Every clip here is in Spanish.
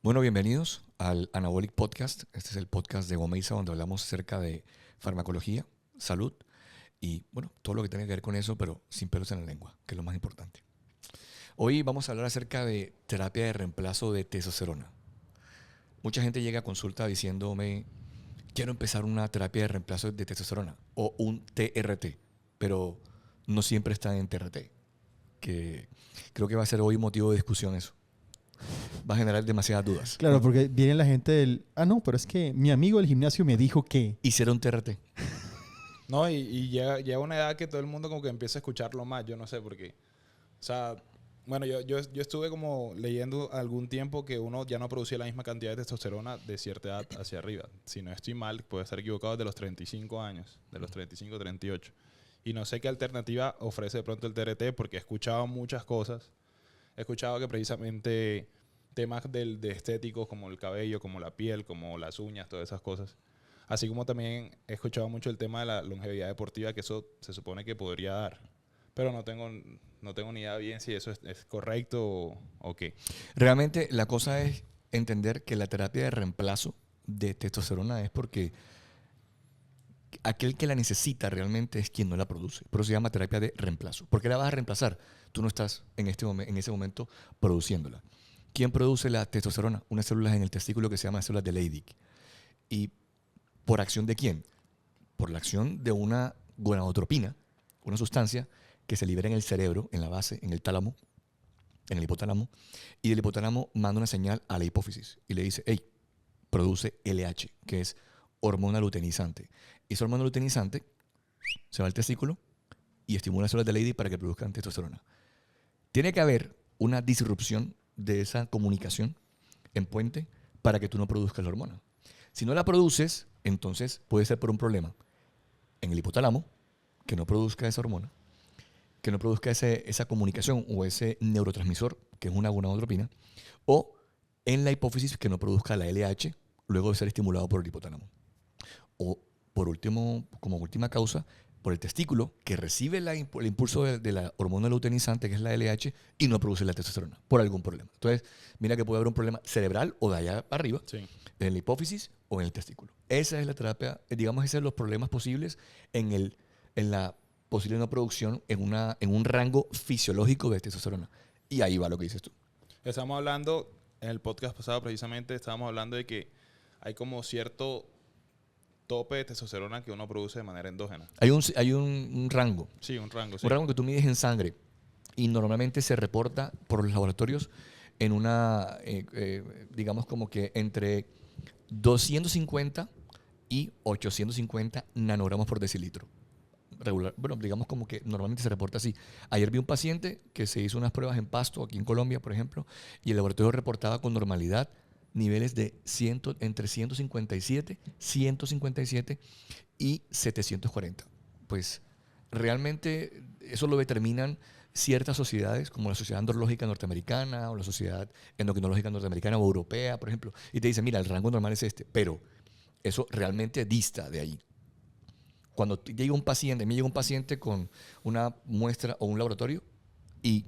Bueno, bienvenidos al Anabolic Podcast. Este es el podcast de Gomeiza donde hablamos acerca de farmacología, salud y, bueno, todo lo que tiene que ver con eso, pero sin pelos en la lengua, que es lo más importante. Hoy vamos a hablar acerca de terapia de reemplazo de testosterona. Mucha gente llega a consulta diciéndome, quiero empezar una terapia de reemplazo de testosterona o un TRT, pero no siempre está en TRT, que creo que va a ser hoy motivo de discusión eso. Va a generar demasiadas dudas. Claro, porque viene la gente no, pero es que mi amigo del gimnasio me dijo que... Hiciera un TRT. No, y llega una edad que todo el mundo como que empieza a escucharlo más, yo no sé por qué. O sea, bueno, yo estuve como leyendo algún tiempo que uno ya no producía la misma cantidad de testosterona de cierta edad hacia arriba. Si no estoy mal, puedo estar equivocado, de los 35 años, de los 35, 38. Y no sé qué alternativa ofrece de pronto el TRT porque he escuchado muchas cosas. He escuchado que precisamente temas de estéticos como el cabello, como la piel, como las uñas, todas esas cosas. Así como también he escuchado mucho el tema de la longevidad deportiva, que eso se supone que podría dar. Pero no tengo ni idea bien si eso es correcto o qué. Realmente la cosa es entender que la terapia de reemplazo de testosterona es porque aquel que la necesita realmente es quien no la produce. Por eso se llama terapia de reemplazo. ¿Por qué la vas a reemplazar? Tú no estás en ese momento produciéndola. ¿Quién produce la testosterona? Unas células en el testículo que se llaman células de Leydig. ¿Y por acción de quién? Por la acción de una gonadotropina, una sustancia que se libera en el cerebro, en la base, en el tálamo, en el hipotálamo, y del hipotálamo manda una señal a la hipófisis y le dice, hey, produce LH, que es hormona luteinizante. Y esa hormona luteinizante se va al testículo y estimula las células de Leydig para que produzcan testosterona. Tiene que haber una disrupción de esa comunicación en puente para que tú no produzcas la hormona. Si no la produces, entonces puede ser por un problema en el hipotálamo, que no produzca esa hormona, que no produzca esa comunicación o ese neurotransmisor, que es una gonadotropina, o en la hipófisis que no produzca la LH luego de ser estimulado por el hipotálamo. O, por último, como última causa, por el testículo, que recibe el impulso de la hormona luteinizante, que es la LH, y no produce la testosterona, por algún problema. Entonces, mira que puede haber un problema cerebral o de allá para arriba, Sí. en la hipófisis o en el testículo. Esa es la terapia, digamos, esos son los problemas posibles en la posible no producción en un rango fisiológico de testosterona. Y ahí va lo que dices tú. Estamos hablando, en el podcast pasado precisamente, estábamos hablando de que hay como cierto tope de testosterona que uno produce de manera endógena. Hay un rango. Sí, un rango, sí. Un rango que tú mides en sangre y normalmente se reporta por los laboratorios en una, digamos como que entre 250 y 850 nanogramos por decilitro. Regular, bueno, digamos como que normalmente se reporta así. Ayer vi un paciente que se hizo unas pruebas en Pasto, aquí en Colombia, por ejemplo, y el laboratorio reportaba con normalidad niveles de entre 157 y 740. Pues realmente eso lo determinan ciertas sociedades, como la Sociedad Andrológica Norteamericana o la Sociedad Endocrinológica Norteamericana o Europea, por ejemplo, y te dicen, mira, el rango normal es este, pero eso realmente dista de ahí. Cuando llega un paciente, me llega un paciente con una muestra o un laboratorio y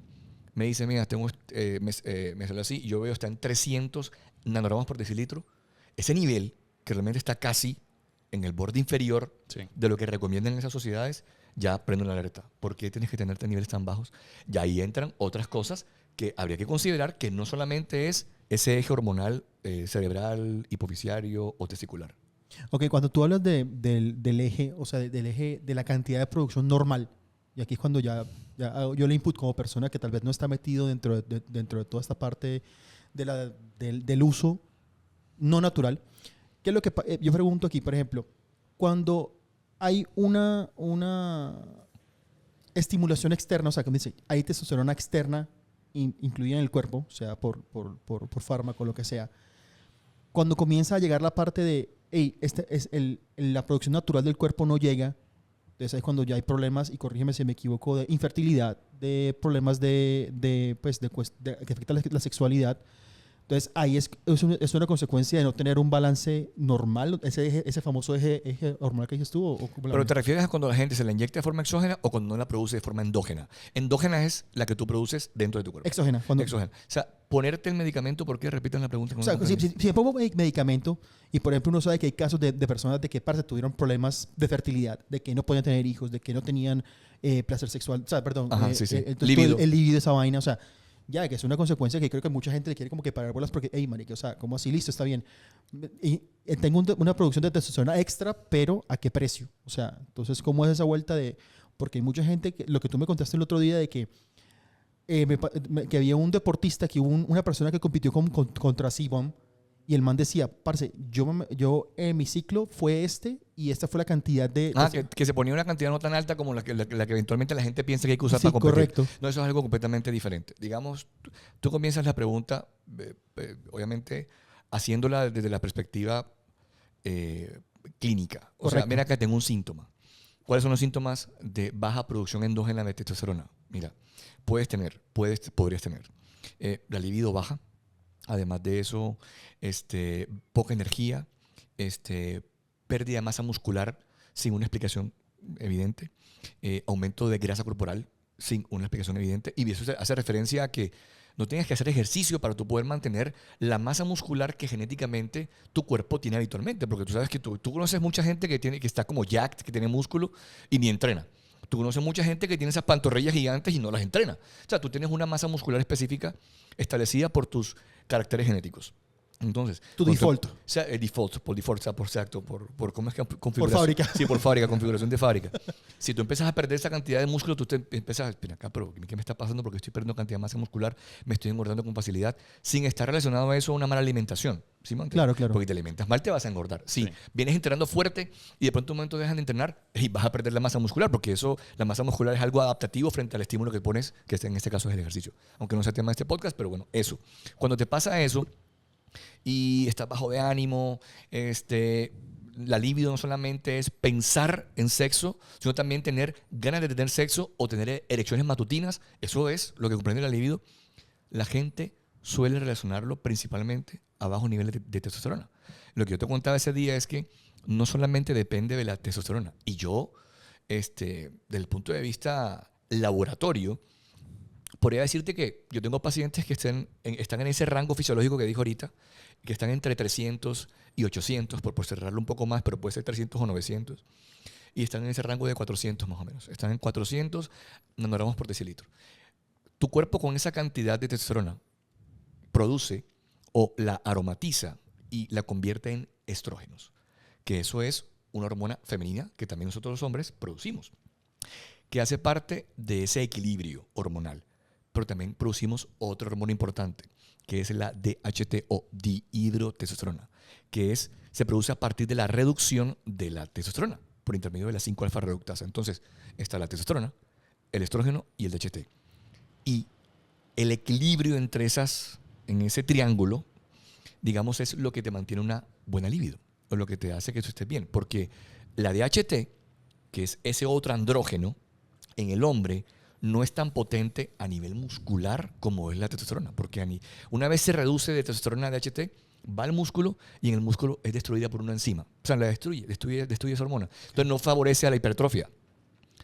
me dice, mira, me salió así, y yo veo está en 300 nanogramos por decilitro, ese nivel que realmente está casi en el borde inferior Sí. de lo que recomiendan esas sociedades, ya prende una alerta. ¿Por qué tienes que tener niveles tan bajos? Y ahí entran otras cosas que habría que considerar, que no solamente es ese eje hormonal cerebral, hipofisiario o testicular. Ok, cuando tú hablas del eje, o sea, del eje de la cantidad de producción normal, y aquí es cuando ya hago yo el input como persona que tal vez no está metido dentro de toda esta parte del uso no natural, ¿qué es lo que yo pregunto aquí, por ejemplo, cuando hay una estimulación externa, o sea, que me dice, hay testosterona externa incluida en el cuerpo, o sea, por fármaco, lo que sea, cuando comienza a llegar la parte de, hey, la producción natural del cuerpo no llega, entonces ahí es cuando ya hay problemas, y corrígeme si me equivoco, de infertilidad, de problemas que afectan la sexualidad. Entonces Entonces, ahí es una consecuencia de no tener un balance normal, ese famoso eje hormonal que dices tú. ¿O cómo la Pero ves? ¿te refieres a cuando la gente se la inyecta de forma exógena o cuando no la produce de forma endógena? Endógena es la que tú produces dentro de tu cuerpo. Exógena. Exógena. O sea, ponerte el medicamento, ¿por qué? Repitan la pregunta. O sea, si me pongo medicamento y, por ejemplo, uno sabe que hay casos de personas de que parce, tuvieron problemas de fertilidad, de que no podían tener hijos, de que no tenían placer sexual, o sea, perdón, Ajá, sí, sí. entonces Libido. el libido, esa vaina, o sea, ya, que es una consecuencia que creo que mucha gente le quiere como que parar bolas porque, hey, marica, o sea, como así, listo, está bien. Y tengo una producción de testosterona extra, pero ¿a qué precio? O sea, entonces, ¿cómo es esa vuelta de...? Porque hay mucha gente, lo que tú me contaste el otro día de que que había un deportista, que hubo una persona que compitió contra Sibam y el man decía, parce, yo mi ciclo fue y esta fue la cantidad de... Que se ponía una cantidad no tan alta como la que eventualmente la gente piensa que hay que usar Sí, para competir. correcto. No, eso es algo completamente diferente. Digamos, tú comienzas la pregunta, obviamente, haciéndola desde la perspectiva clínica. O sea, Correcto. mira que tengo un síntoma. ¿Cuáles son los síntomas de baja producción endógena de testosterona? Mira, podrías tener la libido baja. Además de eso, poca energía, pérdida de masa muscular sin una explicación evidente, aumento de grasa corporal sin una explicación evidente. Y eso hace referencia a que no tienes que hacer ejercicio para tú poder mantener la masa muscular que genéticamente tu cuerpo tiene habitualmente. Porque tú sabes que tú conoces mucha gente que está como jacked, que tiene músculo y ni entrena. Tú conoces mucha gente que tiene esas pantorrillas gigantes y no las entrena. O sea, tú tienes una masa muscular específica establecida por tus caracteres genéticos. Entonces, Tu default. O sea, el default, por default, o sea, por ¿cómo es que configuración? Por fábrica. Sí, por fábrica, configuración de fábrica. Si tú empiezas a perder esa cantidad de músculo, tú empiezas a decir, acá, pero ¿qué me está pasando? Porque estoy perdiendo cantidad de masa muscular, me estoy engordando con facilidad, sin estar relacionado a eso a una mala alimentación. ¿Sí, man? Claro, claro. Porque te alimentas mal, te vas a engordar. Sí, Sí. vienes entrenando fuerte y de pronto un momento dejas de entrenar y vas a perder la masa muscular, porque la masa muscular es algo adaptativo frente al estímulo que pones, que en este caso es el ejercicio. Aunque no sea tema de este podcast, pero bueno, eso. Cuando te pasa eso y estás bajo de ánimo, la libido no solamente es pensar en sexo, sino también tener ganas de tener sexo o tener erecciones matutinas. Eso es lo que comprende la libido. La gente suele relacionarlo principalmente a bajos niveles de testosterona. Lo que yo te contaba ese día es que no solamente depende de la testosterona. Y yo, desde el punto de vista laboratorio, podría decirte que yo tengo pacientes que están en ese rango fisiológico que dijo ahorita, que están entre 300 y 800, por cerrarlo un poco más, pero puede ser 300 o 900. Y están en ese rango de 400 más o menos. Están en 400 nanogramos por decilitro. Tu cuerpo con esa cantidad de testosterona produce o la aromatiza y la convierte en estrógenos, que eso es una hormona femenina que también nosotros los hombres producimos, que hace parte de ese equilibrio hormonal. Pero también producimos otra hormona importante, que es la DHT o dihidrotestosterona, que se produce a partir de la reducción de la testosterona por intermedio de la 5-alfa reductasa. Entonces, está la testosterona, el estrógeno y el DHT. Y el equilibrio en ese triángulo, digamos, es lo que te mantiene una buena libido, o lo que te hace que tú estés bien. Porque la DHT, que es ese otro andrógeno, en el hombre no es tan potente a nivel muscular como es la testosterona. Porque una vez se reduce de testosterona a DHT, va al músculo y en el músculo es destruida por una enzima. O sea, la destruye esa hormona. Entonces no favorece a la hipertrofia.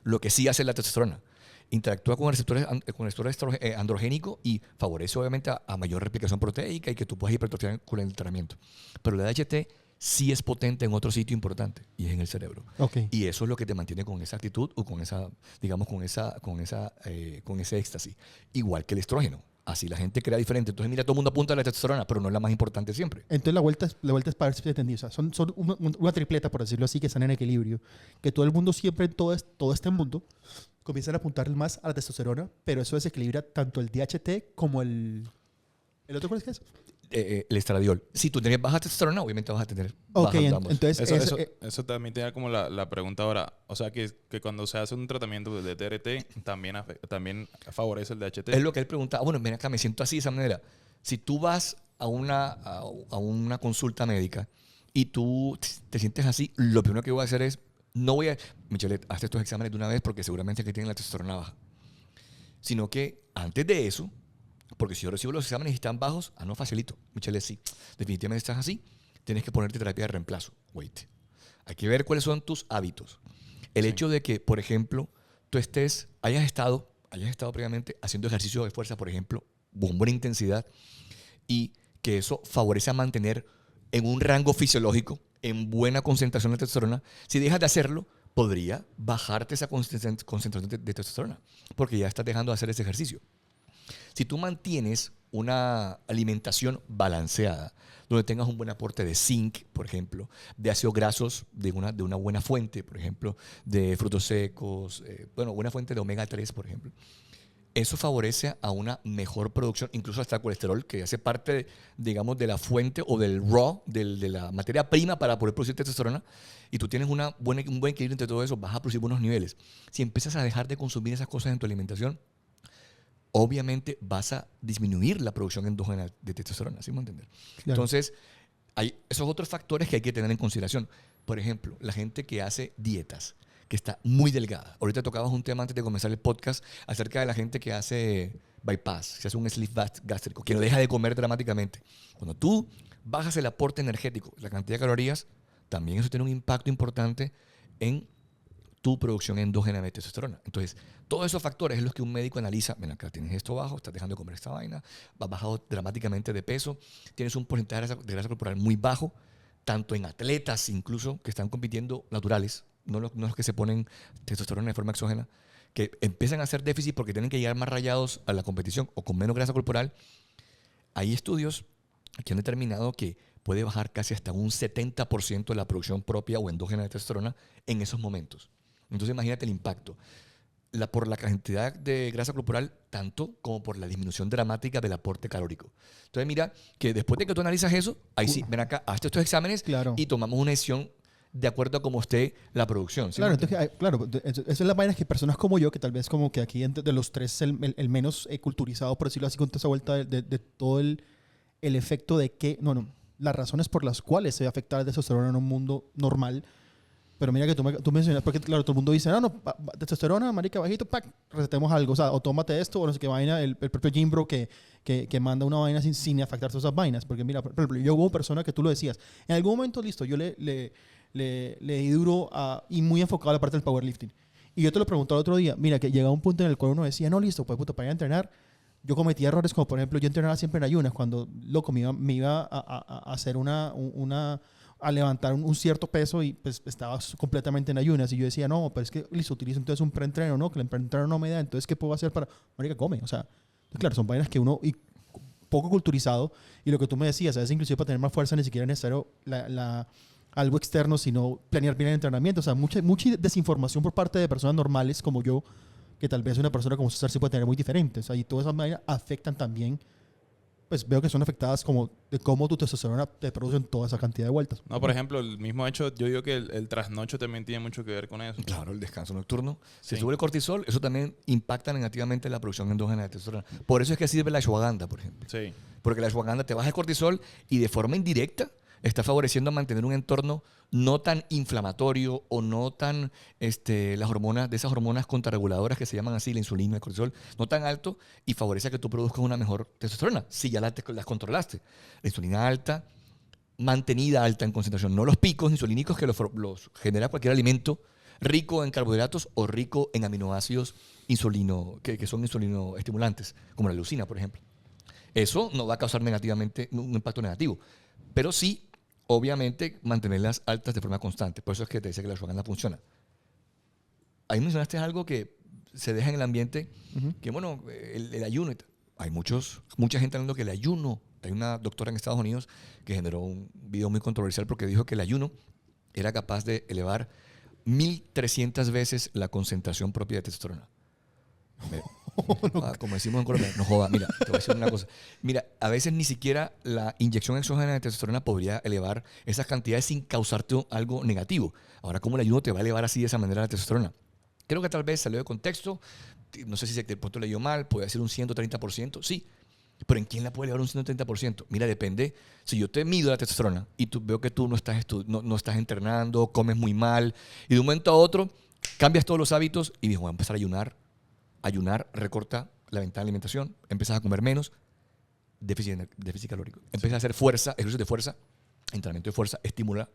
Lo que sí hace la testosterona. Interactúa con el receptor androgénico y favorece obviamente a mayor replicación proteica y que tú puedas hipertrofiar con el entrenamiento. Pero la DHT sí es potente en otro sitio importante y es en el cerebro. Okay. Y eso es lo que te mantiene con esa actitud o con esa, digamos, con ese éxtasis. Igual que el estrógeno. Así la gente crea diferente. Entonces, mira, todo el mundo apunta a la testosterona, pero no es la más importante siempre. Entonces la vuelta es para ver si te entendí. O sea, son una tripleta, por decirlo así, que están en equilibrio. Que todo el mundo siempre, en todo este mundo, comienzan a apuntar más a la testosterona, pero eso desequilibra tanto el DHT como el otro, ¿cuál es que es? El estradiol. Si tú tienes baja testosterona, obviamente vas a tener baja ambos. Entonces Eso también tenía como la pregunta ahora. O sea, que cuando se hace un tratamiento de TRT, también favorece el DHT. Es lo que él pregunta. Bueno, ven acá, me siento así de esa manera. Si tú vas a una consulta médica y tú te sientes así, lo primero que voy a hacer es, Michelet, hazte estos exámenes de una vez porque seguramente es que tienen la testosterona baja. Sino que antes de eso, Porque si yo recibo los exámenes y están bajos, no, facilito. Michelle, sí, definitivamente estás así, tienes que ponerte terapia de reemplazo. Wait. Hay que ver cuáles son tus hábitos. El hecho de que, por ejemplo, tú hayas estado previamente haciendo ejercicio de fuerza, por ejemplo, con buena intensidad, y que eso favorece a mantener en un rango fisiológico, en buena concentración de testosterona. Si dejas de hacerlo, podría bajarte esa concentración de testosterona, porque ya estás dejando de hacer ese ejercicio. Si tú mantienes una alimentación balanceada, donde tengas un buen aporte de zinc, por ejemplo, de ácidos grasos de una buena fuente, por ejemplo, de frutos secos, buena fuente de omega 3, por ejemplo, eso favorece a una mejor producción, incluso hasta el colesterol, que hace parte, digamos, de la fuente o del raw, de la materia prima para poder producir testosterona, y tú tienes un buen equilibrio entre todo eso, vas a producir buenos niveles. Si empiezas a dejar de consumir esas cosas en tu alimentación, obviamente vas a disminuir la producción endógena de testosterona, ¿sí me entiendes? Claro. Entonces, hay esos otros factores que hay que tener en consideración. Por ejemplo, la gente que hace dietas, que está muy delgada. Ahorita tocabas un tema antes de comenzar el podcast acerca de la gente que hace bypass, que hace un sleeve gástrico, que no deja de comer dramáticamente. Cuando tú bajas el aporte energético, la cantidad de calorías, también eso tiene un impacto importante en tu producción endógena de testosterona. Entonces, todos esos factores es los que un médico analiza. Ven acá, tienes esto bajo, estás dejando de comer esta vaina, vas bajado dramáticamente de peso, tienes un porcentaje de grasa corporal muy bajo, tanto en atletas incluso que están compitiendo naturales, no los que se ponen testosterona de forma exógena, que empiezan a hacer déficit porque tienen que llegar más rayados a la competición o con menos grasa corporal. Hay estudios que han determinado que puede bajar casi hasta un 70% de la producción propia o endógena de testosterona en esos momentos. Entonces imagínate el impacto. Por la cantidad de grasa corporal, tanto como por la disminución dramática del aporte calórico. Entonces mira que después de que tú analizas eso, ahí sí, ven acá, hazte estos exámenes, claro, y tomamos una decisión de acuerdo a cómo esté la producción. ¿Sí? Claro, entonces, claro, eso es la vaina que personas como yo, que tal vez como que aquí de los tres el menos culturizado, por decirlo así, con toda esa vuelta de todo el efecto de que, las razones por las cuales se ve afectar el testosterona en un mundo normal. Pero mira que tú mencionas, porque claro, todo el mundo dice, testosterona, marica, bajito, recetemos algo, o tómate esto, o no sé qué vaina, el propio Jim Bro que manda una vaina sin afectar todas esas vainas. Porque mira, por ejemplo, yo hubo persona que tú lo decías, en algún momento, listo, yo le di duro y muy enfocado a la parte del powerlifting. Y yo te lo pregunté el otro día, mira, que llegaba un punto en el cual uno decía, no, listo, pues puta, para ir a entrenar, yo cometía errores como, por ejemplo, yo entrenaba siempre en ayunas, cuando, loco, me iba a hacer a levantar un cierto peso y pues estaba completamente en ayunas y yo decía, no, pero es que listo, utilizo entonces un preentreno, ¿no? Que el preentreno no me da, entonces ¿qué puedo hacer para...? Marica, come, o sea, claro, son vainas que uno, y poco culturizado, y lo que tú me decías, a veces inclusive para tener más fuerza ni siquiera es necesario algo externo, sino planear bien el entrenamiento, o sea, mucha desinformación por parte de personas normales como yo, que tal vez una persona como César sí puede tener muy diferente, o sea, y todas esas vainas afectan también, pues veo que son afectadas como de cómo tu testosterona te produce en toda esa cantidad de vueltas. No, por ejemplo, el mismo hecho, yo digo que el trasnocho también tiene mucho que ver con eso. Claro, el descanso nocturno. Si sube el cortisol, eso también impacta negativamente la producción endógena de testosterona. Por eso es que sirve la ashwagandha, por ejemplo. Sí. Porque la ashwagandha te baja el cortisol y de forma indirecta está favoreciendo a mantener un entorno no tan inflamatorio o no tan, las hormonas, de esas hormonas contrarreguladoras que se llaman así, la insulina, el cortisol, no tan alto, y favorece a que tú produzcas una mejor testosterona, si ya las controlaste. La insulina alta, mantenida alta en concentración, no los picos insulínicos que los genera cualquier alimento rico en carbohidratos o rico en aminoácidos que son insulino estimulantes, como la leucina, por ejemplo. Eso no va a causar negativamente un impacto negativo, pero sí, obviamente, mantenerlas altas de forma constante. Por eso es que te decía que la ashwagandha funciona. Ahí mencionaste algo que se deja en el ambiente, que bueno, el ayuno. Hay mucha gente hablando que el ayuno. Hay una doctora en Estados Unidos que generó un video muy controversial porque dijo que el ayuno era capaz de elevar 1.300 veces la concentración propia de testosterona. Como decimos en Colombia, no joda, mira, te voy a decir una cosa. Mira, a veces ni siquiera la inyección exógena de testosterona podría elevar esas cantidades sin causarte algo negativo. Ahora, ¿cómo el ayuno te va a elevar así de esa manera la testosterona? Creo que tal vez salió de contexto, no sé si de pronto leyó mal, puede ser un 130%, sí, pero ¿en quién la puede elevar un 130%? Mira, depende. Si yo te mido la testosterona y veo que tú no estás entrenando, comes muy mal, y de un momento a otro cambias todos los hábitos y dices, voy a empezar a ayunar recorta la ventana de alimentación, empiezas a comer menos, déficit calórico. Empiezas a hacer fuerza, ejercicios de fuerza, entrenamiento de fuerza, estimula,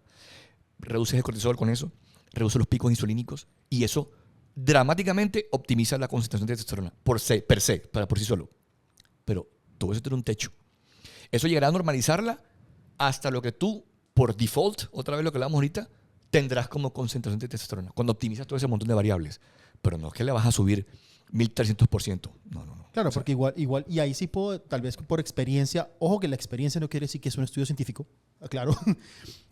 reduces el cortisol con eso, reduces los picos insulínicos y eso dramáticamente optimiza la concentración de testosterona por sí solo. Pero todo eso tiene un techo. Eso llegará a normalizarla hasta lo que tú, por default, otra vez lo que hablamos ahorita, tendrás como concentración de testosterona cuando optimizas todo ese montón de variables. Pero no es que le vas a subir 1300%. No. Claro, porque igual, y ahí sí puedo, tal vez por experiencia, ojo que la experiencia no quiere decir que es un estudio científico, claro,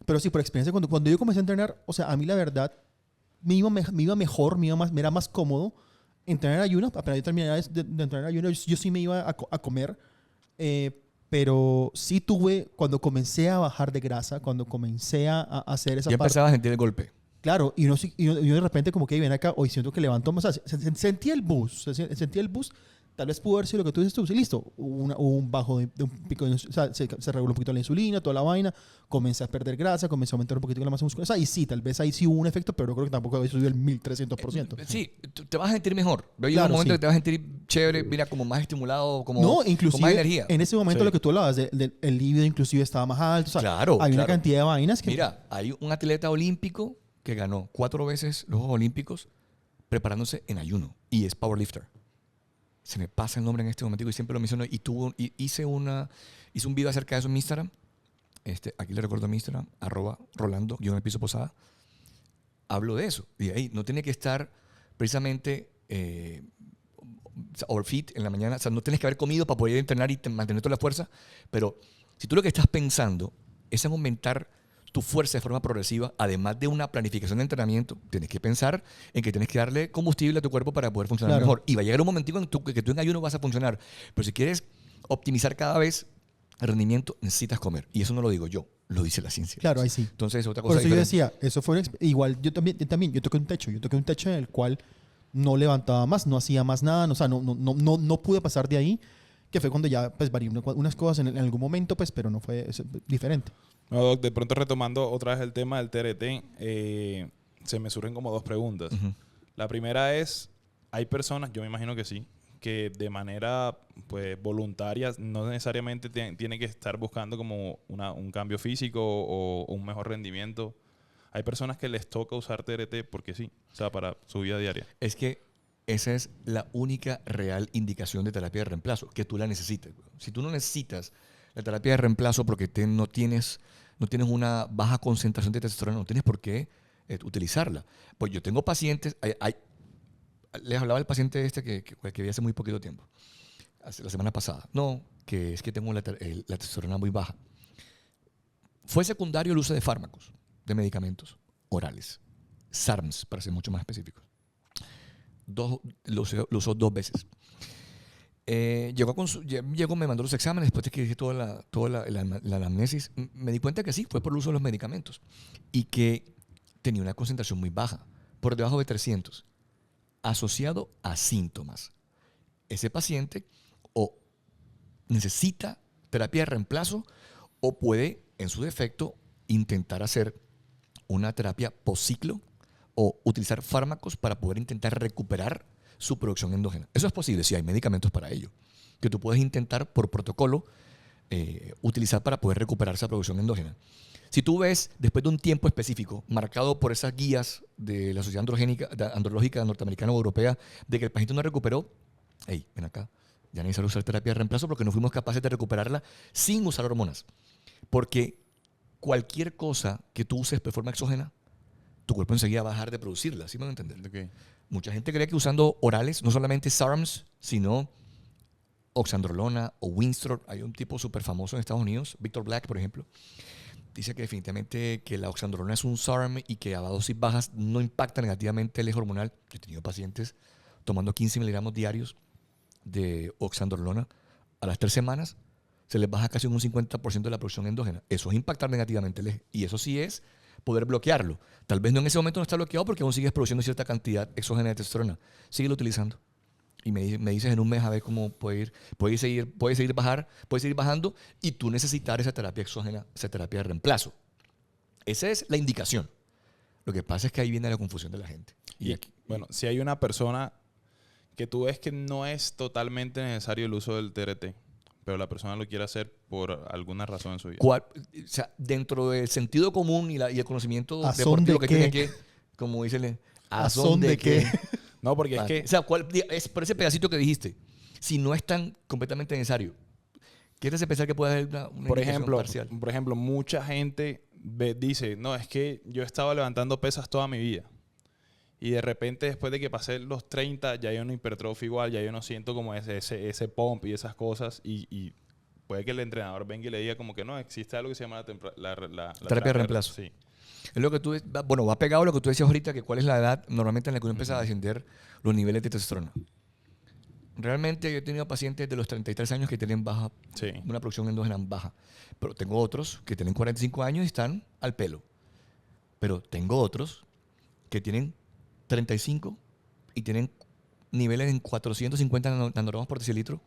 pero sí por experiencia, cuando yo comencé a entrenar, o sea, a mí la verdad, me iba mejor, me era más cómodo entrenar ayuno. Apenas yo terminaba de entrenar ayuno, yo sí me iba a comer, pero sí tuve, cuando comencé a bajar de grasa, cuando comencé a hacer esa ya parte. empezabas a sentir el golpe. Claro, y yo de repente como que ven acá, hoy siento que levanto más, o sea, sentía el boost, sentía el boost. Tal vez pudo haber sido lo que tú dices tú, sí, listo, un bajo de un pico, o sea, se reguló un poquito la insulina, toda la vaina, comencé a perder grasa, comencé a aumentar un poquito la masa muscular, y sí, tal vez ahí sí hubo un efecto, pero creo que tampoco había subido el 1300%. Sí, te vas a sentir mejor. Hay Claro, un momento sí. que te vas a sentir chévere, mira, como más estimulado, como No, con inclusive más energía. en ese momento Sí. lo que tú hablabas, el líbido inclusive estaba más alto, o sea, Claro, hay una claro. cantidad de vainas que... Mira, hay un atleta olímpico que ganó 4 veces los Juegos Olímpicos preparándose en ayuno y es powerlifter. Se me pasa el nombre en este momento y siempre lo menciono. Hice un video acerca de eso en mi Instagram. Aquí le recuerdo a mi Instagram, @Rolando_Posada. Hablo de eso. Y ahí no tiene que estar precisamente overfit en la mañana. O sea, no tienes que haber comido para poder entrenar y mantener toda la fuerza. Pero si tú lo que estás pensando es en aumentar tu fuerza de forma progresiva, además de una planificación de entrenamiento, tienes que pensar en que tienes que darle combustible a tu cuerpo para poder funcionar Claro. mejor. Y va a llegar un momentico en que tú en ayuno vas a funcionar. Pero si quieres optimizar cada vez el rendimiento, necesitas comer. Y eso no lo digo yo, lo dice la ciencia. Claro, ahí sí. Entonces, otra cosa Por eso yo diferente. decía, eso fue igual, yo toqué un techo en el cual no levantaba más, no hacía más nada, o sea, no pude pasar de ahí, que fue cuando ya pues varié unas cosas en algún momento, pues, pero no fue diferente. No, Doc, de pronto retomando otra vez el tema del TRT, se me surgen como dos preguntas. Ujú. La primera es, hay personas, yo me imagino que sí, que de manera pues voluntaria no necesariamente tiene que estar buscando como un cambio físico o un mejor rendimiento. Hay personas que les toca usar TRT porque sí, o sea, para su vida diaria. Es que esa es la única real indicación de terapia de reemplazo, que tú la necesites. Si tú no necesitas la terapia de reemplazo porque no tienes una baja concentración de testosterona, no tienes por qué utilizarla. Pues yo tengo pacientes, les hablaba del paciente que vi hace muy poquito tiempo, la semana pasada. No, que es que tengo la testosterona muy baja. Fue secundario el uso de fármacos, de medicamentos orales, SARMs, para ser mucho más específicos. Lo usó 2 veces. Llegó, me mandó los exámenes, después de que hice toda la anamnesis, me di cuenta que sí, fue por el uso de los medicamentos y que tenía una concentración muy baja, por debajo de 300, asociado a síntomas. Ese paciente o necesita terapia de reemplazo o puede, en su defecto, intentar hacer una terapia postciclo o utilizar fármacos para poder intentar recuperar su producción endógena. Eso es posible si hay medicamentos para ello, que tú puedes intentar por protocolo utilizar para poder recuperar esa producción endógena. Si tú ves, después de un tiempo específico, marcado por esas guías de la Sociedad Andrológica Norteamericana o Europea, de que el paciente no recuperó, hey, ven acá, ya necesitas usar terapia de reemplazo porque no fuimos capaces de recuperarla sin usar hormonas. Porque cualquier cosa que tú uses de forma exógena, tu cuerpo enseguida va a dejar de producirla, ¿sí me van a entender? Okay. Mucha gente cree que usando orales, no solamente SARMs, sino oxandrolona o Winstrol. Hay un tipo súper famoso en Estados Unidos, Victor Black, por ejemplo. Dice que definitivamente que la oxandrolona es un SARM y que a dosis bajas no impacta negativamente el eje hormonal. Yo he tenido pacientes tomando 15 miligramos diarios de oxandrolona. A las 3 semanas se les baja casi un 50% de la producción endógena. Eso es impactar negativamente el eje. Y eso sí es poder bloquearlo. Tal vez no en ese momento no está bloqueado porque aún sigues produciendo cierta cantidad exógena de testosterona. Síguelo utilizando. Y me dices en un mes a ver cómo puede seguir bajando y tú necesitar esa terapia exógena, esa terapia de reemplazo. Esa es la indicación. Lo que pasa es que ahí viene la confusión de la gente. Y bueno, si hay una persona que tú ves que no es totalmente necesario el uso del TRT, pero la persona lo quiere hacer por alguna razón en su vida. O sea, dentro del sentido común y el conocimiento ¿A son deportivo de que tiene qué? que, como dicen, ¿A son de qué? No, porque es que... O sea, es por ese pedacito que dijiste, si no es tan completamente necesario, ¿qué te hace pensar que puede haber una Por indicación ejemplo, parcial? mucha gente dice, no, es que yo he estado levantando pesas toda mi vida. Y de repente, después de que pasé los 30, ya yo no hipertrofio igual, ya yo no siento como ese pump y esas cosas. Y puede que el entrenador venga y le diga como que no, existe algo que se llama la Terapia de reemplazo. Sí. Es lo que tú, bueno, va pegado a lo que tú decías ahorita, que cuál es la edad normalmente en la que uno empieza a descender los niveles de testosterona. Realmente yo he tenido pacientes de los 33 años que tienen baja, Sí. una producción endógena baja, pero tengo otros que tienen 45 años y están al pelo. Pero tengo otros que tienen 35 y tienen niveles en 450 nanogramos por decilitro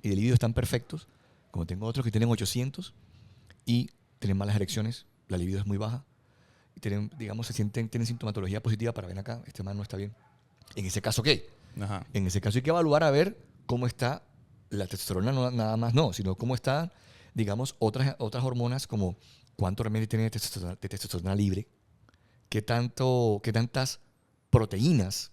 y de libido están perfectos, como tengo otros que tienen 800 y tienen malas erecciones, la libido es muy baja y tienen, digamos, tienen sintomatología positiva para ver acá, este man no está bien. En ese caso, ¿qué? Ajá. En ese caso hay que evaluar a ver cómo está la testosterona, no, nada más no, sino cómo están, digamos, otras hormonas como cuánto realmente tiene de testosterona libre, qué tantas proteínas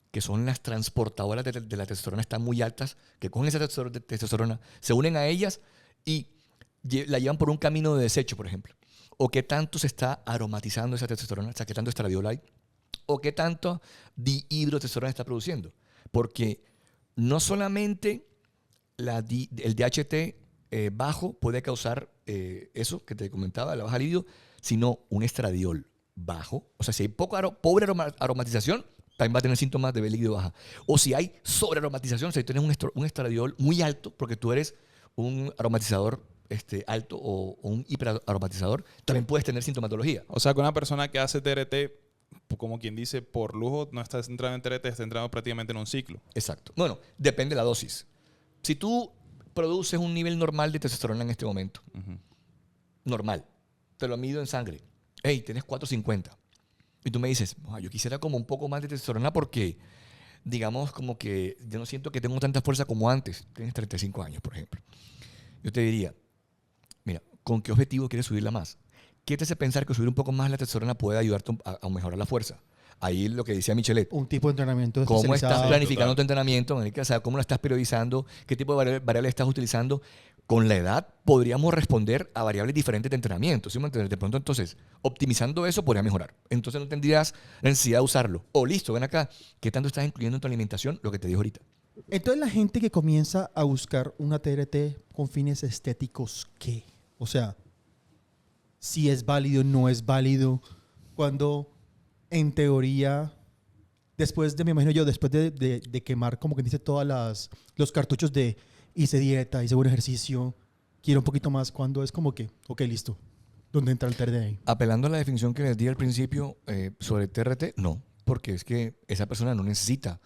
que son las transportadoras de la testosterona están muy altas, que cogen esa testosterona, se unen a ellas y la llevan por un camino de desecho, por ejemplo. O qué tanto se está aromatizando esa testosterona, o sea, qué tanto estradiol hay, o qué tanto dihidrotestosterona está produciendo. Porque no solamente el DHT bajo puede causar eso que te comentaba, la baja libido, sino un estradiol bajo. O sea, si hay pobre aromatización, también va a tener síntomas de libido baja. O si hay sobrearomatización, si tienes un estradiol muy alto, porque tú eres un aromatizador alto o un hiperaromatizador, también puedes tener sintomatología. O sea, que una persona que hace TRT, como quien dice, por lujo, no está entrando en TRT, está entrando prácticamente en un ciclo. Exacto. Bueno, depende de la dosis. Si tú produces un nivel normal de testosterona en este momento, normal, te lo mido en sangre, hey, tienes 450, y tú me dices, yo quisiera como un poco más de testosterona porque, digamos, como que yo no siento que tengo tanta fuerza como antes. Tienes 35 años, por ejemplo. Yo te diría, mira, ¿con qué objetivo quieres subirla más? ¿Qué te hace pensar que subir un poco más la testosterona puede ayudarte a mejorar la fuerza? Ahí lo que decía Michelet. Un tipo de entrenamiento ¿Cómo estás especializado. planificando tu entrenamiento? O sea, ¿cómo lo estás periodizando? ¿Qué tipo de variables estás utilizando? Con la edad podríamos responder a variables diferentes de entrenamiento. ¿Sí me entiendes? De pronto, entonces, optimizando eso podría mejorar. Entonces no tendrías la necesidad de usarlo. O listo, ven acá. ¿Qué tanto estás incluyendo en tu alimentación? Lo que te digo ahorita. Entonces la gente que comienza a buscar una TRT con fines estéticos, ¿qué? O sea, si es válido, no es válido, cuando en teoría, me imagino yo, después de quemar, como que dice, los cartuchos de hice dieta, hice buen ejercicio, quiero un poquito más, cuando es como que, ok, listo, ¿dónde entra el TRT ahí? Apelando a la definición que les di al principio sobre TRT, no, porque es que esa persona no necesita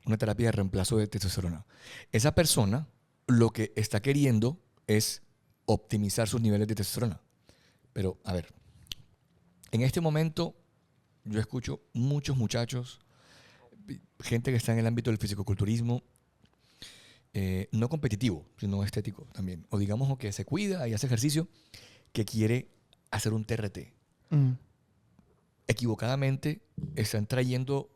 una terapia de reemplazo de testosterona. Esa persona lo que está queriendo es optimizar sus niveles de testosterona. Pero, a ver, en este momento yo escucho muchos muchachos, gente que está en el ámbito del fisicoculturismo, no competitivo, sino estético también. O digamos o que se cuida y hace ejercicio, que quiere hacer un TRT. Equivocadamente están trayendo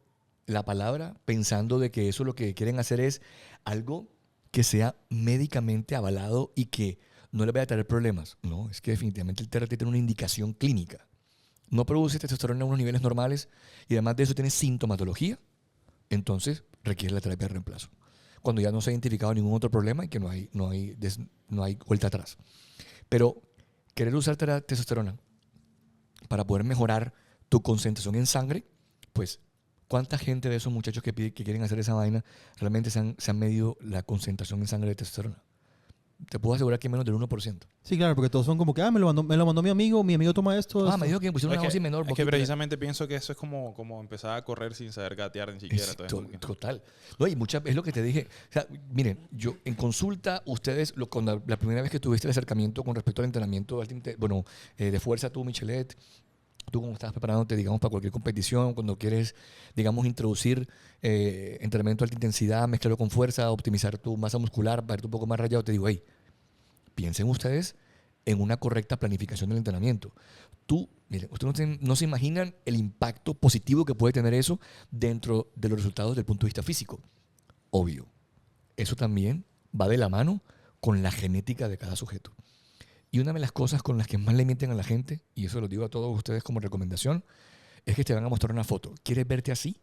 la palabra pensando de que eso lo que quieren hacer es algo que sea médicamente avalado y que no le vaya a traer problemas. No, es que definitivamente el TRT tiene una indicación clínica. No produce testosterona en unos niveles normales y además de eso tiene sintomatología. Entonces requiere la terapia de reemplazo. Cuando ya no se ha identificado ningún otro problema y que no hay vuelta atrás. Pero querer usar testosterona para poder mejorar tu concentración en sangre, pues, ¿cuánta gente de esos muchachos que quieren hacer esa vaina realmente se han medido la concentración en sangre de testosterona? Te puedo asegurar que menos del 1%. Sí, claro, porque todos son como que, me lo mandó mi amigo toma esto. Me dijo que me pusieron una dosis menor. Es que precisamente pienso que eso es como empezar a correr sin saber gatear ni siquiera. Total. No, y es lo que te dije. O sea, miren, yo en consulta, ustedes, cuando la primera vez que tuviste el acercamiento con respecto al entrenamiento de fuerza, tú, Michelet, tú cuando estás preparándote, digamos, para cualquier competición, cuando quieres, digamos, introducir entrenamiento de alta intensidad, mezclarlo con fuerza, optimizar tu masa muscular, para verte un poco más rayado, te digo, hey, piensen ustedes en una correcta planificación del entrenamiento. Miren, ustedes no se imaginan el impacto positivo que puede tener eso dentro de los resultados desde el punto de vista físico. Obvio, eso también va de la mano con la genética de cada sujeto. Y una de las cosas con las que más le mienten a la gente, y eso lo digo a todos ustedes como recomendación, es que te van a mostrar una foto. ¿Quieres verte así?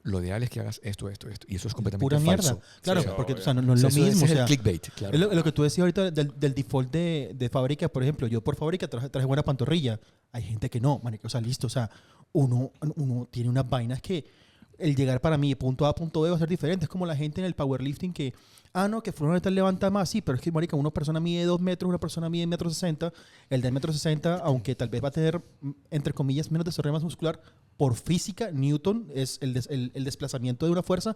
Lo ideal es que hagas esto. Y eso es completamente Pura falso. mierda. Claro, Sí, porque obvio. o sea, no es lo Eso mismo. es O sea, el clickbait, claro. es lo que tú decías ahorita del default de fábrica, por ejemplo. Yo por fábrica traje buena pantorrilla. Hay gente que no, marica. O sea, listo. O sea, uno tiene unas vainas que el llegar para mí de punto A a punto B va a ser diferente. Es como la gente en el powerlifting que, no, que fulano de tal levanta más. Sí, pero es que, marica, una persona mide 2 metros, una persona mide 1,60 m. El de 1,60 m, aunque tal vez va a tener, entre comillas, menos desarrollo más muscular, por física, Newton es el desplazamiento de una fuerza,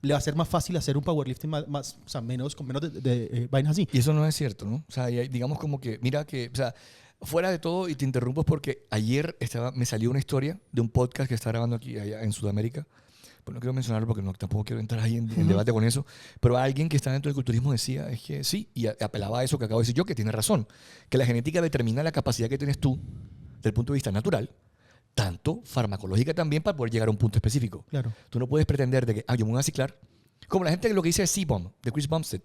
le va a ser más fácil hacer un powerlifting más o sea, con menos de vainas así. Y eso no es cierto, ¿no? O sea, digamos como que, mira que, o sea, fuera de todo, y te interrumpo porque ayer me salió una historia de un podcast que está grabando aquí allá en Sudamérica. Pues no quiero mencionarlo porque tampoco quiero entrar ahí en debate con eso. Pero alguien que está dentro del culturismo decía, es que sí, y apelaba a eso que acabo de decir yo, que tiene razón, que la genética determina la capacidad que tienes tú, desde el punto de vista natural, tanto farmacológica también, para poder llegar a un punto específico. Claro. Tú no puedes pretender de que, yo me voy a ciclar. Como la gente que lo que dice es C-Bomb, de Chris Bumstead.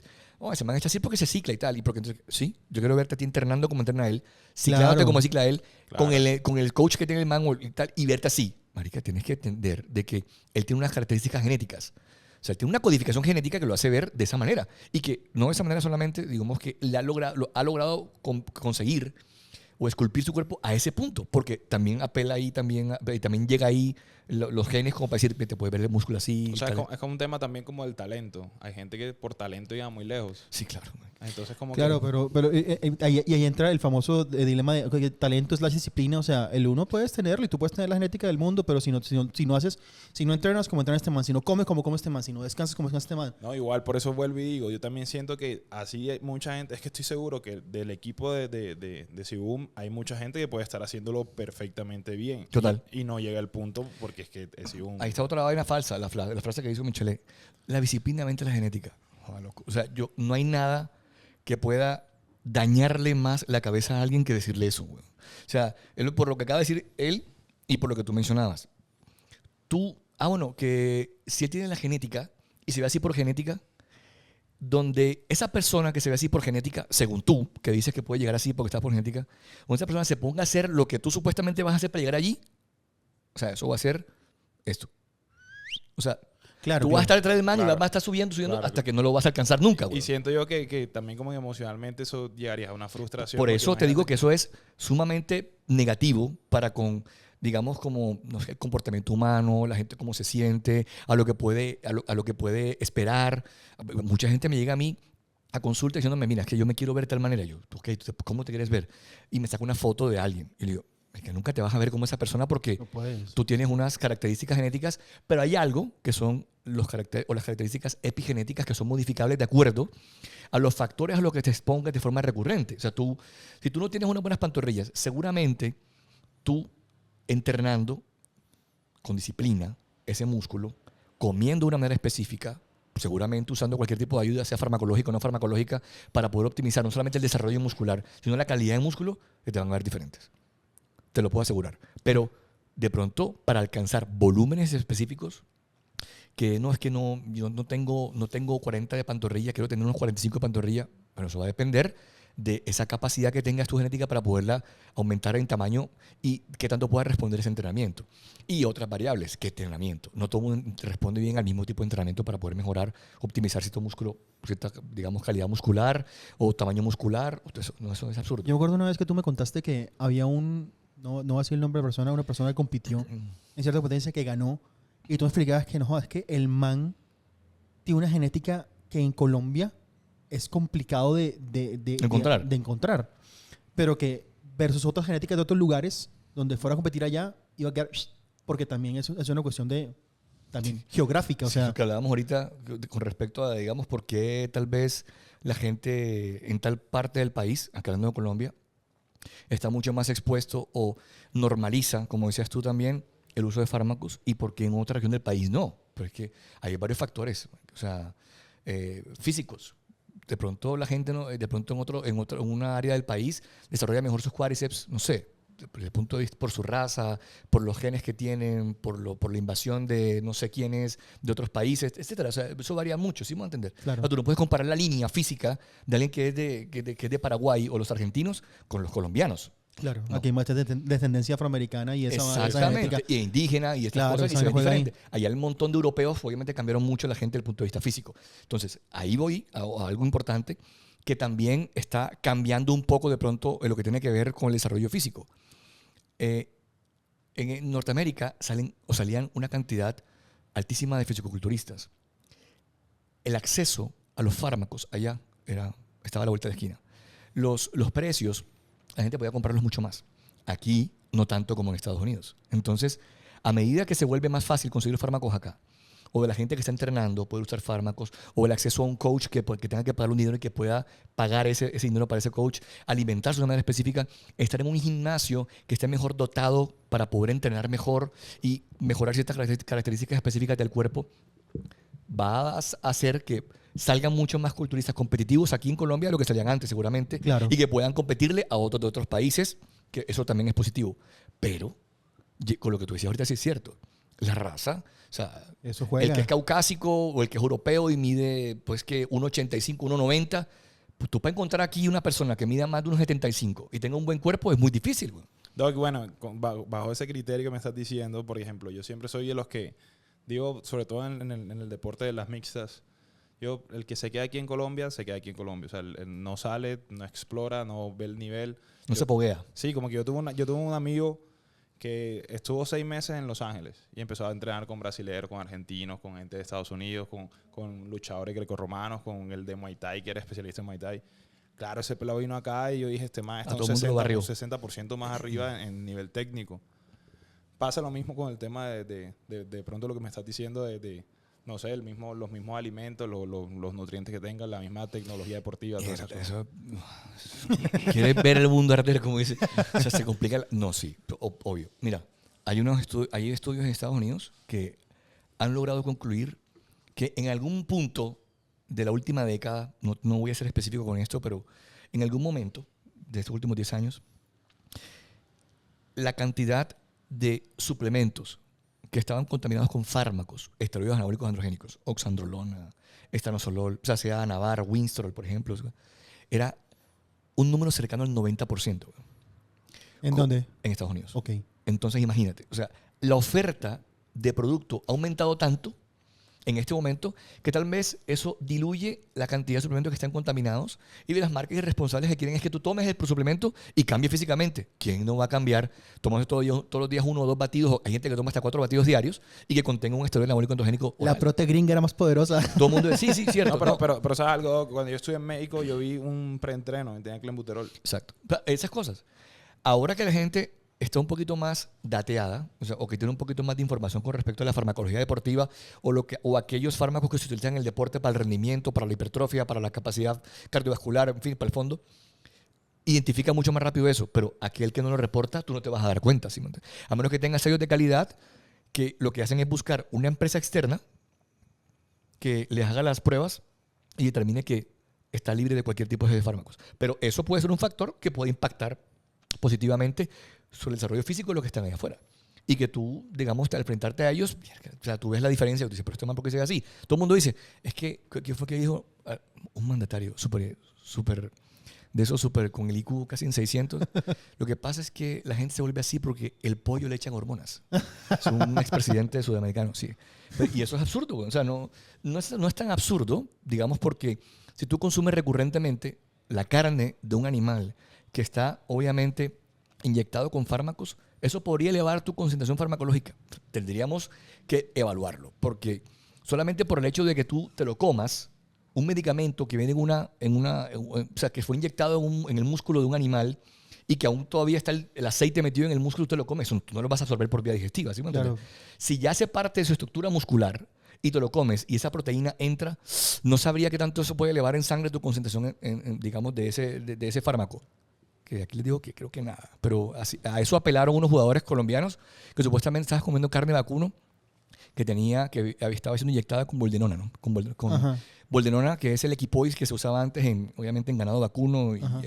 Se me han hecho así porque se cicla y tal. Y porque entonces, sí, yo quiero verte a ti internando como entrena él, ciclándote Claro. como cicla él, Claro. con el coach que tiene el man y tal, y verte así. Marica, tienes que entender de que él tiene unas características genéticas. O sea, él tiene una codificación genética que lo hace ver de esa manera. Y que no de esa manera solamente, digamos que lo ha logrado conseguir o esculpir su cuerpo a ese punto, porque también apela ahí, también llega ahí los genes como para decir, te puedes ver el músculo así. O sea, tal. es como un tema también como el talento. Hay gente que por talento llega muy lejos. Sí, claro. Entonces como Claro, que... pero ahí entra el famoso dilema de que talento es la disciplina. O sea, el uno puedes tenerlo y tú puedes tener la genética del mundo, pero si no entrenas como entrena este man, si no comes como come este man, si no descansas como descansa este man. No, igual, por eso vuelvo y digo, yo también siento que así hay mucha gente, es que estoy seguro que del equipo de Sibum hay mucha gente que puede estar haciéndolo perfectamente bien. Total. Y no llega al punto porque es que es Sibum. Ahí está otra vaina falsa, la frase que hizo Michelet. La disciplina vence la genética. Joder, loco. O sea, no hay nada que pueda dañarle más la cabeza a alguien que decirle eso, güey. O sea, por lo que acaba de decir él y por lo que tú mencionabas. Que si él tiene la genética y se ve así por genética, donde esa persona que se ve así por genética, según tú, que dices que puede llegar así porque está por genética, cuando esa persona se ponga a hacer lo que tú supuestamente vas a hacer para llegar allí, o sea, eso va a ser esto. O sea, Claro, tú vas a estar detrás del man y Claro. vas a estar subiendo Claro, hasta claro. que no lo vas a alcanzar nunca, güey. Y siento yo que también como emocionalmente eso llegaría a una frustración. Por porque eso te digo imagínate- que eso es sumamente negativo para con, digamos, como, no sé, el comportamiento humano, la gente cómo se siente, a lo que puede esperar. Mucha gente me llega a mí a consulta diciéndome, mira, es que yo me quiero ver de tal manera. Yo, ok, ¿cómo te quieres ver? Y me saca una foto de alguien. Y le digo, es que nunca te vas a ver como esa persona porque no puedes. tú tienes unas características genéticas, pero hay algo que son las características epigenéticas que son modificables de acuerdo a los factores a los que te expongas de forma recurrente. O sea, si tú no tienes unas buenas pantorrillas, seguramente tú entrenando con disciplina ese músculo, comiendo de una manera específica, seguramente usando cualquier tipo de ayuda, sea farmacológica o no farmacológica, para poder optimizar no solamente el desarrollo muscular, sino la calidad de músculo, que te van a ver diferentes. Te lo puedo asegurar. Pero de pronto, para alcanzar volúmenes específicos, que no es que yo no tengo 40 de pantorrilla, quiero tener unos 45 de pantorrilla, pero eso va a depender de esa capacidad que tengas tu genética para poderla aumentar en tamaño y qué tanto pueda responder ese entrenamiento. Y otras variables, qué entrenamiento. No todo el mundo responde bien al mismo tipo de entrenamiento para poder mejorar, optimizar cierto músculo, cierta, digamos, calidad muscular o tamaño muscular. Eso es absurdo. Yo me acuerdo una vez que tú me contaste que había no voy a decir el nombre de persona, una persona que compitió en cierta competencia que ganó y tú me explicabas que no jodas, que el man tiene una genética que en Colombia es complicado de encontrar, pero que versus otras genéticas de otros lugares donde fuera a competir allá iba a quedar porque también es una cuestión de también geográfica, o Sí, sea, lo que hablábamos ahorita con respecto a, digamos, por qué tal vez la gente en tal parte del país, acá hablando de Colombia, está mucho más expuesto o normaliza, como decías tú también, el uso de fármacos y por qué en otra región del país no. Pero es que hay varios factores, o sea, físicos. De pronto la gente, no, de pronto en una área del país desarrolla mejor sus cuádriceps, no sé, desde el punto de vista por su raza, por los genes que tienen, por la invasión de no sé quiénes, de otros países, etcétera. O sea, eso varía mucho, ¿sí me voy a entender? Claro. O sea, tú no puedes comparar la línea física de alguien que es de Paraguay o los argentinos con los colombianos. Claro, No. aquí hay más descendencia afroamericana y esa genética. Y indígena y estas Claro, cosas y esa se ven juega ahí. diferentes. Allá el montón de europeos obviamente cambiaron mucho la gente desde el punto de vista físico. Entonces, ahí voy a algo importante que también está cambiando un poco de pronto en lo que tiene que ver con el desarrollo físico. En Norteamérica salían una cantidad altísima de fisicoculturistas. El acceso a los fármacos allá estaba a la vuelta de la esquina. Los precios, la gente podía comprarlos mucho más. Aquí no tanto como en Estados Unidos. Entonces, a medida que se vuelve más fácil conseguir los fármacos acá, o de la gente que está entrenando poder usar fármacos, o el acceso a un coach que tenga que pagar un dinero y que pueda pagar ese dinero para ese coach, alimentarse de una manera específica, estar en un gimnasio que esté mejor dotado para poder entrenar mejor y mejorar ciertas características específicas del cuerpo, va a hacer que salgan muchos más culturistas competitivos aquí en Colombia de lo que salían antes seguramente, Claro. y que puedan competirle a otros de otros países, que eso también es positivo. Pero, con lo que tú decías ahorita sí es cierto, la raza, o sea, Eso juega. el que es caucásico o el que es europeo y mide pues que 1,85, 1,90, pues tú para encontrar aquí una persona que mida más de 1,75 y tenga un buen cuerpo es muy difícil, güey. Doc, bueno, bajo ese criterio que me estás diciendo, por ejemplo, yo siempre soy de los que, digo, sobre todo en el deporte de las mixtas, el que se queda aquí en Colombia, se queda aquí en Colombia. O sea, él no sale, no explora, no ve el nivel. No se poguea. Sí, como que yo tuve un amigo que estuvo 6 meses en Los Ángeles y empezó a entrenar con brasileños, con argentinos, con gente de Estados Unidos, con luchadores grecorromanos, con el de Muay Thai, que era especialista en Muay Thai. Claro, ese pelado vino acá y yo dije, este más está un 60% más arriba en nivel técnico. Pasa lo mismo con el tema de pronto lo que me estás diciendo no sé, los mismos alimentos, los nutrientes que tengan, la misma tecnología deportiva. Todo Eso. ¿Quieres ver el mundo arder, como dice? O sea, se complica. No, sí, obvio. Mira, hay estudios en Estados Unidos que han logrado concluir que en algún punto de la última década, no voy a ser específico con esto, pero en algún momento de estos últimos 10 años, la cantidad de suplementos que estaban contaminados con fármacos, esteroides anabólicos androgénicos, oxandrolona, estarosolol, o sea, sea Navar, Winstrol, por ejemplo, era un número cercano al 90%. ¿En dónde? En Estados Unidos. Ok. Entonces, imagínate, o sea, la oferta de producto ha aumentado tanto en este momento que tal vez eso diluye la cantidad de suplementos que están contaminados y las marcas irresponsables que quieren es que tú tomes el suplemento y cambies físicamente. ¿Quién no va a cambiar? Tomas todos los días 1 o 2 batidos. Hay gente que toma hasta 4 batidos diarios y que contenga un esteroide anabólico endogénico oral. La prote gringa era más poderosa. Todo el mundo dice, sí, cierto. No, pero ¿sabes algo? Cuando yo estuve en México, yo vi un preentreno y tenía clenbuterol. Exacto. Esas cosas. Ahora que la gente está un poquito más dateada, o que tiene un poquito más de información con respecto a la farmacología deportiva o aquellos fármacos que se utilizan en el deporte para el rendimiento, para la hipertrofia, para la capacidad cardiovascular, en fin, para el fondo, identifica mucho más rápido eso. Pero aquel que no lo reporta, tú no te vas a dar cuenta. ¿Sí? A menos que tengas sellos de calidad que lo que hacen es buscar una empresa externa que les haga las pruebas y determine que está libre de cualquier tipo de fármacos. Pero eso puede ser un factor que puede impactar positivamente sobre el desarrollo físico de los que están ahí afuera. Y que tú, digamos, al enfrentarte a ellos, o sea, tú ves la diferencia, tú dices, pero este man, ¿por qué se ve así? Todo el mundo dice, es que, ¿qué fue que dijo? Un mandatario súper, de esos súper, con el IQ casi en 600. Lo que pasa es que la gente se vuelve así porque el pollo le echan hormonas. Es un expresidente sudamericano, sí. Y eso es absurdo, o sea, no es tan absurdo, digamos, porque si tú consumes recurrentemente la carne de un animal que está, obviamente, inyectado con fármacos, eso podría elevar tu concentración farmacológica. Tendríamos que evaluarlo, porque solamente por el hecho de que tú te lo comas, un medicamento que viene o sea, que fue inyectado en el músculo de un animal y que aún todavía está el aceite metido en el músculo, tú lo comes, tú no lo vas a absorber por vía digestiva. ¿Sí me entiendes? Claro. Si ya hace parte de su estructura muscular y te lo comes y esa proteína entra, no sabría qué tanto eso puede elevar en sangre tu concentración, digamos, de ese fármaco. que aquí les digo que creo que nada. Pero a eso apelaron unos jugadores colombianos que supuestamente estaban comiendo carne de vacuno que estaba siendo inyectada con boldenona, ¿no? Con Ajá. boldenona, que es el equipois que se usaba antes, obviamente, en ganado vacuno. Ajá.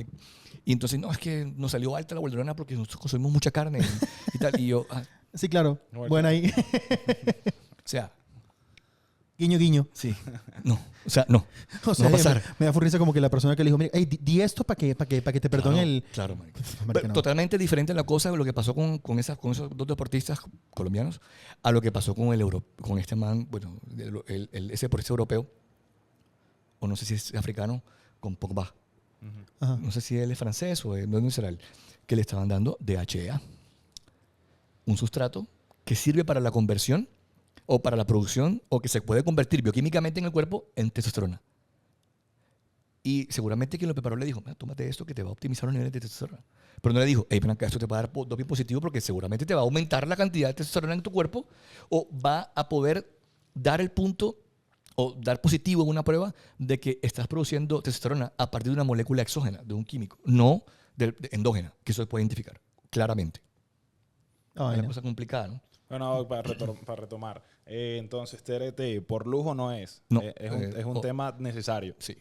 Y entonces, no, es que nos salió alta la boldenona porque nosotros consumimos mucha carne y tal. Y yo, Sí, claro. Bueno. Bueno, ahí. o sea, Guiño, guiño. sí, no, o sea, no. O sea, no va a pasar. me da risa como que la persona que le dijo, mira, hey, di esto para que te perdone Claro, el... Claro, marica. Marica, Pero no. totalmente diferente la cosa de lo que pasó con esos dos deportistas colombianos a lo que pasó con este man, bueno, ese deportista europeo, o no sé si es africano, con Pogba. Ajá. No sé si él es francés o de dónde será él, que le estaban dando DHEA, un sustrato que sirve para la conversión o para la producción o que se puede convertir bioquímicamente en el cuerpo en testosterona. Y seguramente quien lo preparó le dijo, tómate esto que te va a optimizar los niveles de testosterona. Pero no le dijo, hey, ven acá, esto te va a dar doping positivo porque seguramente te va a aumentar la cantidad de testosterona en tu cuerpo o va a poder dar el punto o dar positivo en una prueba de que estás produciendo testosterona a partir de una molécula exógena, de un químico, no de endógena, que eso se puede identificar claramente. Ah, Es una bueno. cosa complicada, ¿no? Bueno, para retomar. Entonces, TRT, por lujo no es. No, Es un tema necesario. Sí.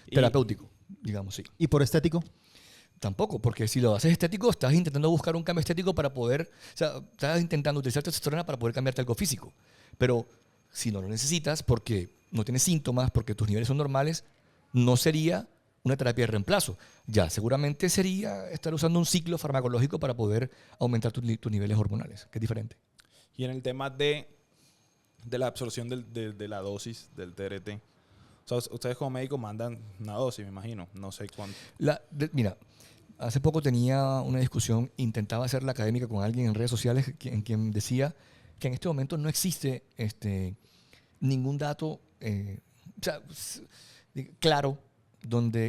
Y- Terapéutico, digamos, sí. ¿Y por estético? Tampoco, porque si lo haces estético, estás intentando buscar un cambio estético para poder, o sea, estás intentando utilizar testosterona para poder cambiarte algo físico. Pero si no lo necesitas porque no tienes síntomas, porque tus niveles son normales, no sería una terapia de reemplazo. Ya, seguramente sería estar usando un ciclo farmacológico para poder aumentar tus niveles hormonales, que es diferente. Y en el tema de la absorción de la dosis del TRT. O sea, ustedes como médicos mandan una dosis, me imagino. No sé cuánto. Mira, hace poco tenía una discusión, intentaba hacerla académica con alguien en redes sociales en quien decía que en este momento no existe ningún dato o sea, claro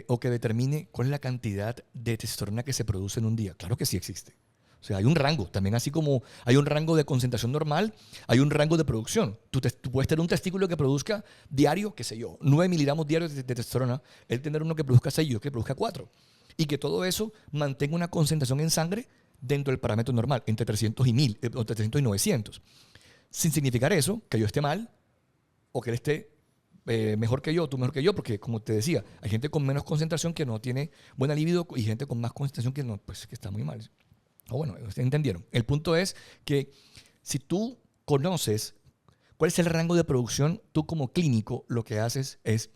o que determine cuál es la cantidad de testosterona que se produce en un día. Claro que sí existe. O sea, hay un rango. También así como hay un rango de concentración normal, hay un rango de producción. Tú puedes tener un testículo que produzca diario, qué sé yo, 9 miligramos diarios de testosterona, él tener uno que produzca 6 y otro que produzca 4. Y que todo eso mantenga una concentración en sangre dentro del parámetro normal, entre 300 y 1000, entre 300 y 900. Sin significar eso, que yo esté mal o que él esté mejor que yo, tú mejor que yo, porque como te decía, hay gente con menos concentración que no tiene buena libido y gente con más concentración que no, pues que está muy mal. O bueno, ustedes entendieron. El punto es que si tú conoces cuál es el rango de producción, tú como clínico lo que haces es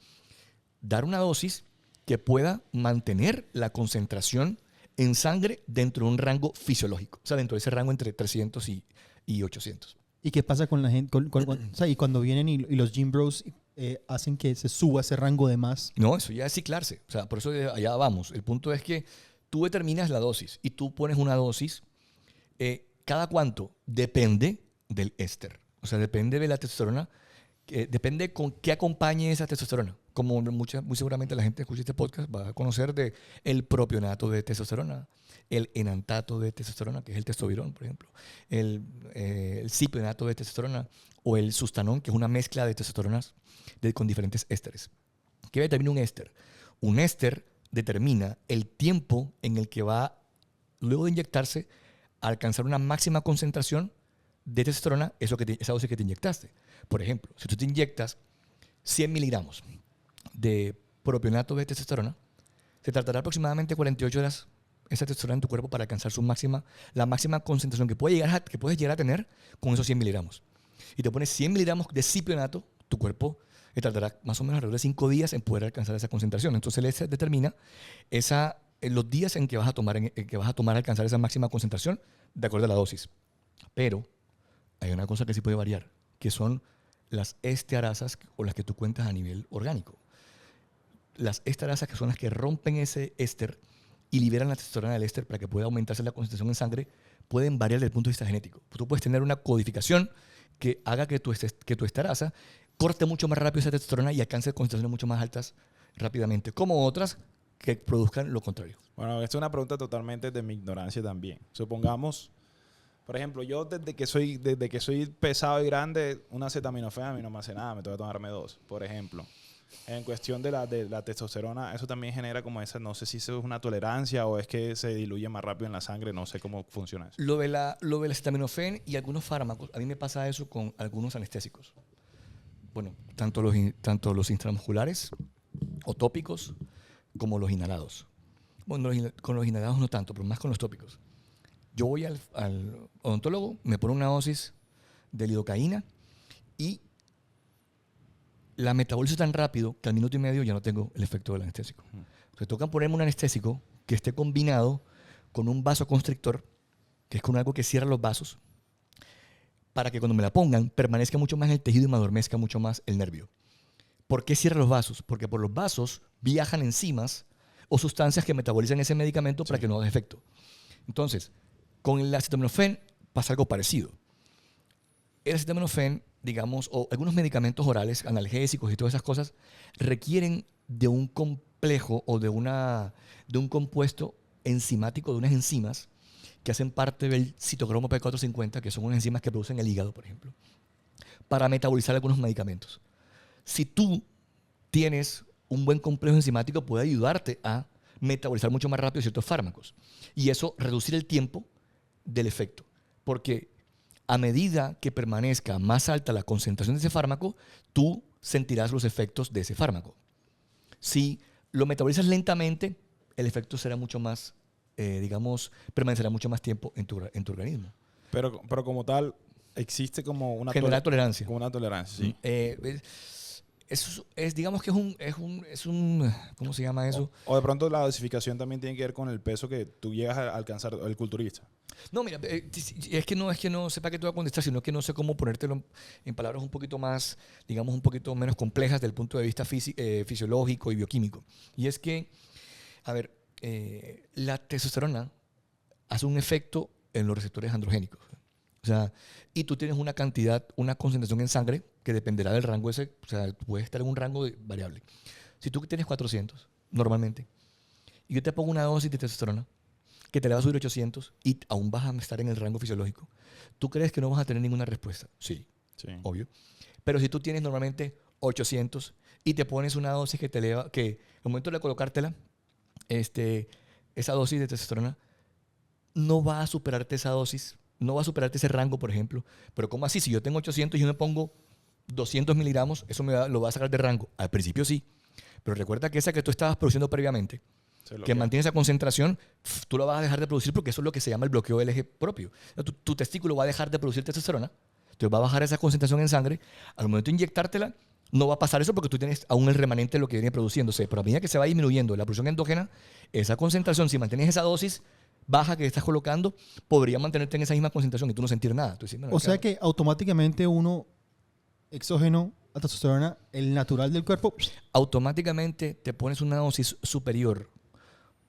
dar una dosis que pueda mantener la concentración en sangre dentro de un rango fisiológico. O sea, dentro de ese rango entre 300 y 800. ¿Y qué pasa con la gente? O sea, y cuando vienen y los gym bros hacen que se suba ese rango de más. No, eso ya es ciclarse. O sea, por eso allá vamos. El punto es que tú determinas la dosis y tú pones una dosis. ¿Cada cuánto? Depende del éster. O sea, depende de la testosterona. Depende con qué acompañe esa testosterona. Como muy seguramente la gente que escucha este podcast va a conocer de el propionato de testosterona, el enantato de testosterona, que es el testosterona, por ejemplo, el cipionato de testosterona o el sustanón, que es una mezcla de testosteronas con diferentes ésteres. ¿Qué determina un éster? Un éster determina el tiempo en el que va, luego de inyectarse, a alcanzar una máxima concentración de testosterona, esa dosis que te inyectaste. Por ejemplo, si tú te inyectas 100 miligramos de propionato de testosterona, se tardará aproximadamente 48 horas esa testosterona en tu cuerpo para alcanzar la máxima concentración que puedes llegar a tener con esos 100 miligramos. Y te pones 100 miligramos de cipionato, tu cuerpo tardará más o menos alrededor de 5 días en poder alcanzar esa concentración. Entonces él determina los días en que vas a tomar alcanzar esa máxima concentración de acuerdo a la dosis. Pero hay una cosa que sí puede variar, que son las estearasas o las que tú cuentas a nivel orgánico. Las estearasas, que son las que rompen ese éster y liberan la testosterona del éster para que pueda aumentarse la concentración en sangre, pueden variar desde el punto de vista genético. Tú puedes tener una codificación que haga que tu estearasa corte mucho más rápido esa testosterona y alcance concentraciones mucho más altas rápidamente, como otras que produzcan lo contrario. Bueno, esta es una pregunta totalmente de mi ignorancia también. Supongamos, por ejemplo, yo desde que soy pesado y grande, una acetaminofén a mí no me hace nada, me tengo que tomarme 2, por ejemplo. en cuestión de la testosterona, eso también genera como esa, no sé si eso es una tolerancia o es que se diluye más rápido en la sangre, no sé cómo funciona eso. Lo del acetaminofén y algunos fármacos, a mí me pasa eso con algunos anestésicos. Bueno, tanto los intramusculares o tópicos como los inhalados. Bueno, con los inhalados no tanto, pero más con los tópicos. Yo voy al odontólogo, me pone una dosis de lidocaína y la metabolizo tan rápido que al minuto y medio ya no tengo el efecto del anestésico. Entonces toca ponerme un anestésico que esté combinado con un vasoconstrictor, que es con algo que cierra los vasos, para que cuando me la pongan permanezca mucho más en el tejido y me adormezca mucho más el nervio. ¿Por qué cierra los vasos? Porque por los vasos viajan enzimas o sustancias que metabolizan ese medicamento para que no haga efecto. Entonces, con el acetaminofén pasa algo parecido. El acetaminofén, digamos, o algunos medicamentos orales, analgésicos y todas esas cosas, requieren de un complejo o de un compuesto enzimático, de unas enzimas que hacen parte del citocromo P450, que son unas enzimas que producen el hígado, por ejemplo, para metabolizar algunos medicamentos. Si tú tienes un buen complejo enzimático, puede ayudarte a metabolizar mucho más rápido ciertos fármacos. Y eso reducir el tiempo del efecto. Porque a medida que permanezca más alta la concentración de ese fármaco, tú sentirás los efectos de ese fármaco. Si lo metabolizas lentamente, el efecto será mucho más, permanecerá mucho más tiempo en tu organismo. Pero como tal, existe como una Generar tolerancia. Como una tolerancia, sí. Digamos que es un ¿cómo se llama eso? O de pronto la dosificación también tiene que ver con el peso que tú llegas a alcanzar, el culturista. No, mira, es que no sepa que te voy a contestar, sino que no sé cómo ponértelo en palabras un poquito más, digamos, un poquito menos complejas desde el punto de vista fisiológico y bioquímico. Y es que, a ver, la testosterona hace un efecto en los receptores androgénicos. O sea, y tú tienes una concentración en sangre que dependerá del rango ese, o sea, puede estar en un rango variable. Si tú tienes 400, normalmente, y yo te pongo una dosis de testosterona, que te le va a subir 800 y aún vas a estar en el rango fisiológico, ¿tú crees que no vas a tener ninguna respuesta? Sí, obvio. Pero si tú tienes normalmente 800 y te pones una dosis que te eleva, que en el momento de colocártela, esa dosis de testosterona no va a superarte esa dosis, no va a superarte ese rango, por ejemplo. Pero ¿cómo así? Si yo tengo 800 y yo me pongo 200 miligramos, eso lo va a sacar de rango. Al principio sí. Pero recuerda que esa que tú estabas produciendo previamente, que mantiene esa concentración, tú la vas a dejar de producir porque eso es lo que se llama el bloqueo del eje propio. Tu testículo va a dejar de producir testosterona, entonces va a bajar esa concentración en sangre. Al momento de inyectártela, no va a pasar eso porque tú tienes aún el remanente de lo que viene produciéndose. Pero a medida que se va disminuyendo la producción endógena, esa concentración, si mantienes esa dosis baja que estás colocando, podría mantenerte en esa misma concentración y tú no sentir nada. Tú dices, bueno, o sea que automáticamente uno exógeno a testosterona, el natural del cuerpo, automáticamente te pones una dosis superior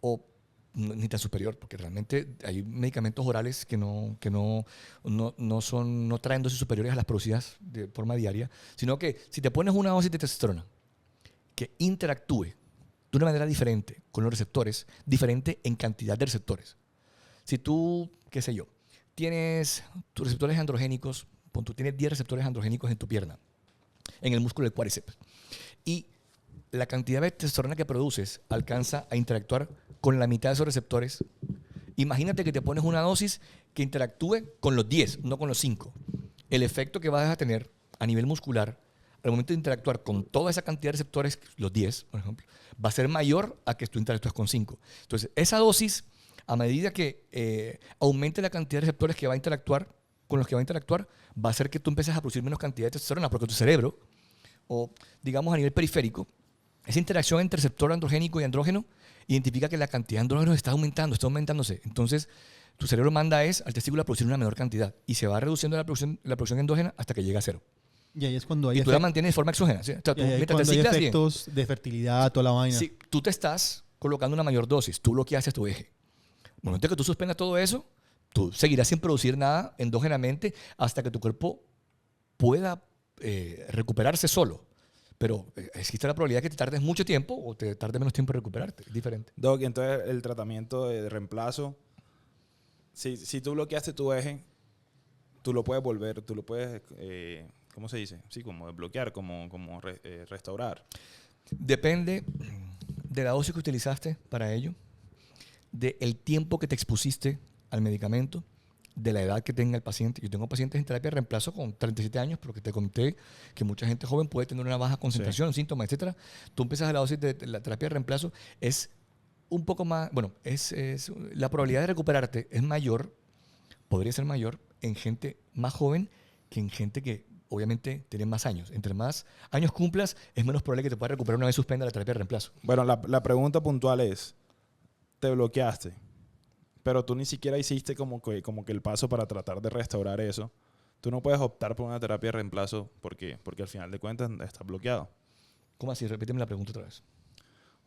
o ni tan superior, porque realmente hay medicamentos orales que no traen dosis superiores a las producidas de forma diaria, sino que si te pones una dosis de testosterona que interactúe de una manera diferente con los receptores, diferente en cantidad de receptores. Si tú, qué sé yo, tienes tus receptores androgénicos, tú tienes 10 receptores androgénicos en tu pierna, en el músculo del cuádriceps, y la cantidad de testosterona que produces alcanza a interactuar con la mitad de esos receptores. Imagínate que te pones una dosis que interactúe con los 10, no con los 5. El efecto que vas a tener a nivel muscular al momento de interactuar con toda esa cantidad de receptores, los 10, por ejemplo, va a ser mayor a que tú interactúas con 5. Entonces, esa dosis, a medida que aumente la cantidad de receptores que va a interactuar, con los que va a interactuar, va a hacer que tú empieces a producir menos cantidad de testosterona, porque tu cerebro, o digamos a nivel periférico, esa interacción entre receptor androgénico y andrógeno identifica que la cantidad de andrógenos está aumentándose. Entonces, tu cerebro manda al testículo a producir una menor cantidad y se va reduciendo la producción endógena hasta que llega a 0. Y ahí es cuando hay tú la mantienes de forma exógena. ¿Sí? O sea, cuando hay efectos de fertilidad, toda la vaina. Sí, tú te estás colocando una mayor dosis. Tú lo que haces es tu eje. En el momento que tú suspendas todo eso, tú seguirás sin producir nada endógenamente hasta que tu cuerpo pueda recuperarse solo. Pero existe la probabilidad que te tardes mucho tiempo o te tarde menos tiempo en recuperarte. Es diferente. Doc, entonces el tratamiento de reemplazo, si tú bloqueaste tu eje, tú lo puedes volver, tú lo puedes ¿cómo se dice? Sí, como desbloquear, como restaurar. Depende de la dosis que utilizaste para ello, del tiempo que te expusiste al medicamento, de la edad que tenga el paciente. Yo tengo pacientes en terapia de reemplazo con 37 años, porque te conté que mucha gente joven puede tener una baja concentración, síntomas, etcétera. Tú empiezas a la dosis de la terapia de reemplazo, es un poco más, bueno, la probabilidad de recuperarte es mayor, podría ser mayor en gente más joven que en gente que obviamente tiene más años. Entre más años cumplas, es menos probable que te puedas recuperar una vez suspenda la terapia de reemplazo. Bueno, la pregunta puntual es, te bloqueaste, pero tú ni siquiera hiciste como que el paso para tratar de restaurar eso. Tú no puedes optar por una terapia de reemplazo porque al final de cuentas estás bloqueado. ¿Cómo así? Repíteme la pregunta otra vez.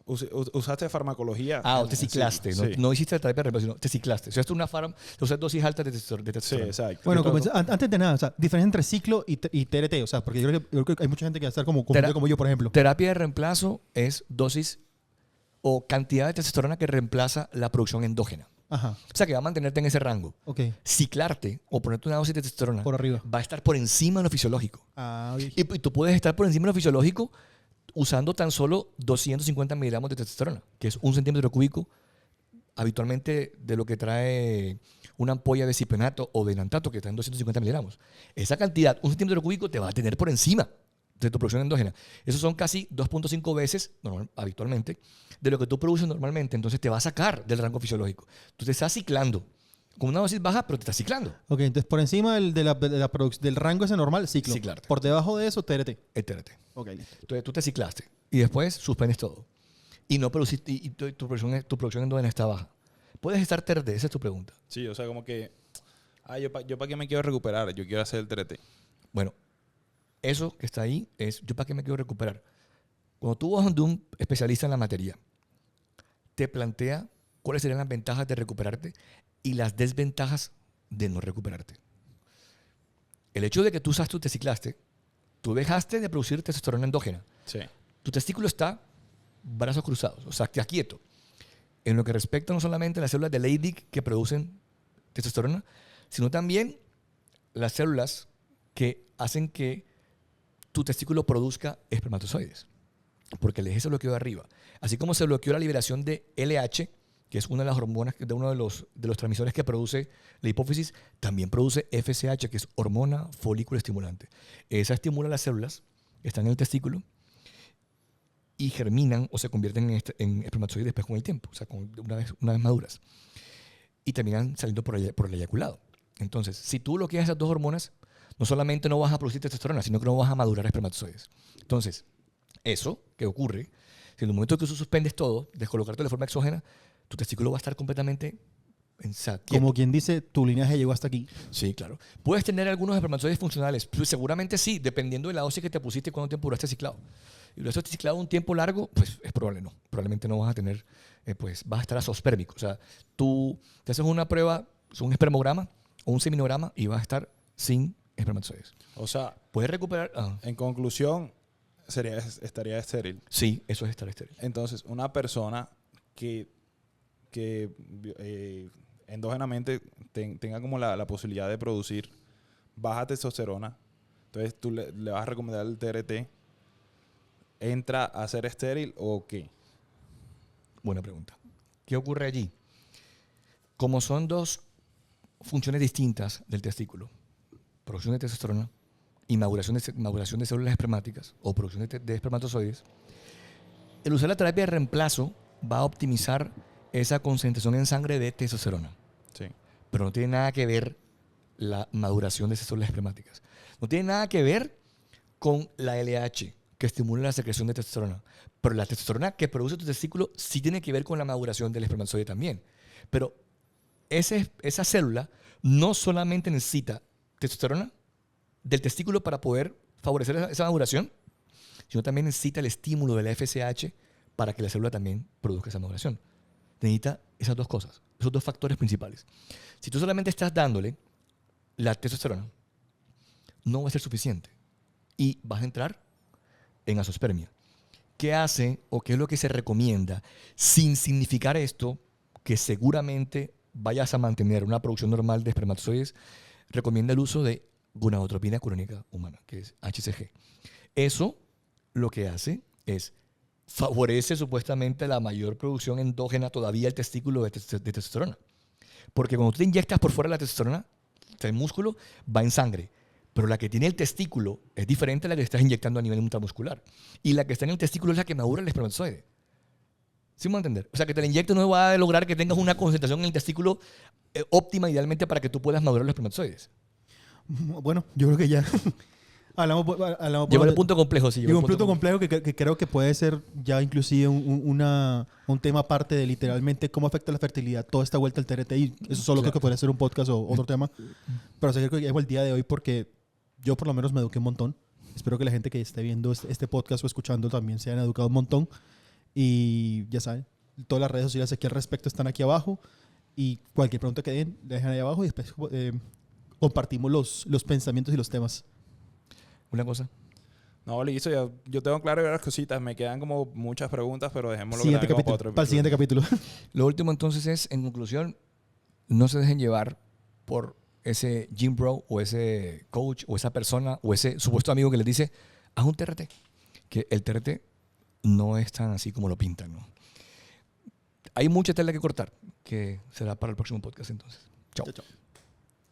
Usaste farmacología. O te ciclaste. Sí. No hiciste la terapia de reemplazo, sino te ciclaste. O sea, esto es una usas dosis altas de testosterona. Sí, exacto. Bueno, antes de nada, o sea, diferencia entre ciclo y TRT. O sea, porque yo creo que hay mucha gente que va a estar como yo, por ejemplo. Terapia de reemplazo es dosis o cantidad de testosterona que reemplaza la producción endógena. Ajá. O sea, que va a mantenerte en ese rango. Ok. Ciclarte o ponerte una dosis de testosterona Por arriba. va a estar por encima de lo fisiológico. Bien. Y tú puedes estar por encima de lo fisiológico usando tan solo 250 miligramos de testosterona, que es 1 centímetro cúbico habitualmente de lo que trae una ampolla de cipenato o de enantato, que está en 250 miligramos. Esa cantidad, 1 centímetro cúbico, te va a tener por encima de tu producción endógena. Esos son casi 2.5 veces, habitualmente, de lo que tú produces normalmente. Entonces te va a sacar del rango fisiológico. Tú te estás ciclando con una dosis baja, pero te estás ciclando. Ok, entonces por encima del rango ese normal, ciclo. Ciclarte. Por debajo de eso, TRT. El TRT. Ok, listo. Entonces tú te ciclaste y después suspendes todo. Y no produciste, y tu producción endógena está baja. ¿Puedes estar TRT? Esa es tu pregunta. Sí, o sea, como que, yo para qué me quiero recuperar, yo quiero hacer el TRT. Bueno, eso que está ahí es, ¿yo para qué me quiero recuperar? Cuando tú vas de un especialista en la materia, te plantea cuáles serían las ventajas de recuperarte y las desventajas de no recuperarte. El hecho de que tú te ciclaste, tú dejaste de producir testosterona endógena. Sí. Tu testículo está brazos cruzados, o sea, está quieto. En lo que respecta no solamente a las células de Leydig que producen testosterona, sino también las células que hacen que tu testículo produzca espermatozoides. Porque el eje se bloqueó de arriba. Así como se bloqueó la liberación de LH, que es una de las hormonas, de uno de los transmisores que produce la hipófisis, también produce FSH, que es hormona folículo estimulante. Esa estimula las células que están en el testículo y germinan o se convierten en espermatozoides después con el tiempo, o sea, una vez maduras. Y terminan saliendo por el eyaculado. Entonces, si tú bloqueas esas dos hormonas, no solamente no vas a producir testosterona, sino que no vas a madurar espermatozoides. Entonces, eso que ocurre, si en el momento que tú suspendes todo, descolocarte de forma exógena, tu testículo va a estar completamente como quien dice, tu linaje llegó hasta aquí. Sí, claro. ¿Puedes tener algunos espermatozoides funcionales? Pues seguramente sí, dependiendo de la dosis que te pusiste y cuánto tiempo duraste ciclado. Y lo has ciclado un tiempo largo, pues es probable no. Probablemente no vas a tener, pues vas a estar azospérmico. O sea, tú te haces una prueba, un espermograma o un seminograma y vas a estar sin espermatozoides. O sea, puedes recuperar. En conclusión, estaría estéril. Sí, eso es estar estéril. Entonces, una persona que endógenamente tenga como la posibilidad de producir baja testosterona, entonces tú le vas a recomendar el TRT, ¿entra a ser estéril o qué? Buena pregunta. ¿Qué ocurre allí? Como son dos funciones distintas del testículo, producción de testosterona y maduración de células espermáticas o producción de espermatozoides, el usar la terapia de reemplazo va a optimizar esa concentración en sangre de testosterona. Sí. Pero no tiene nada que ver la maduración de esas células espermáticas. No tiene nada que ver con la LH, que estimula la secreción de testosterona. Pero la testosterona que produce tu testículo sí tiene que ver con la maduración del espermatozoide también. Pero esa célula no solamente necesita testosterona del testículo para poder favorecer esa maduración, sino también necesita el estímulo de la FSH para que la célula también produzca esa maduración. Necesita esas dos cosas, esos dos factores principales. Si tú solamente estás dándole la testosterona, no va a ser suficiente y vas a entrar en azospermia. ¿Qué hace o qué es lo que se recomienda? Sin significar esto que seguramente vayas a mantener una producción normal de espermatozoides, recomienda el uso de gonadotropina crónica humana, que es HCG. Eso lo que hace es favorece supuestamente la mayor producción endógena todavía del testículo de testosterona. Porque cuando tú te inyectas por fuera la testosterona, el músculo va en sangre. Pero la que tiene el testículo es diferente a la que estás inyectando a nivel intramuscular. Y la que está en el testículo es la que madura el espermatozoide. ¿Sí me va a entender? O sea, que te la inyectes no va a lograr que tengas una concentración en el testículo óptima idealmente para que tú puedas madurar los espermatozoides. Bueno, yo creo que ya hablamos Llegó al punto complejo, sí. llegó un punto complejo que creo que puede ser ya inclusive un tema aparte de literalmente cómo afecta la fertilidad, toda esta vuelta al TRT, y eso solo creo que podría ser un podcast o otro tema. Pero sé que llegó el día de hoy porque yo por lo menos me eduqué un montón. Espero que la gente que esté viendo este podcast o escuchando también se hayan educado un montón. Y ya saben, todas las redes sociales aquí al respecto están aquí abajo. Y cualquier pregunta que den, dejan ahí abajo y después compartimos los pensamientos y los temas. Una cosa. No, listo. Yo tengo claro varias cositas. Me quedan como muchas preguntas, pero dejémoslo Siguiente también como capítulo, para el siguiente capítulo. Lo último entonces es, en conclusión, no se dejen llevar por ese gym bro o ese coach o esa persona o ese supuesto amigo que les dice, haz un TRT. Que el TRT no es tan así como lo pintan, ¿no? Hay mucha tela que cortar, que será para el próximo podcast entonces. Chao. Chao, chao.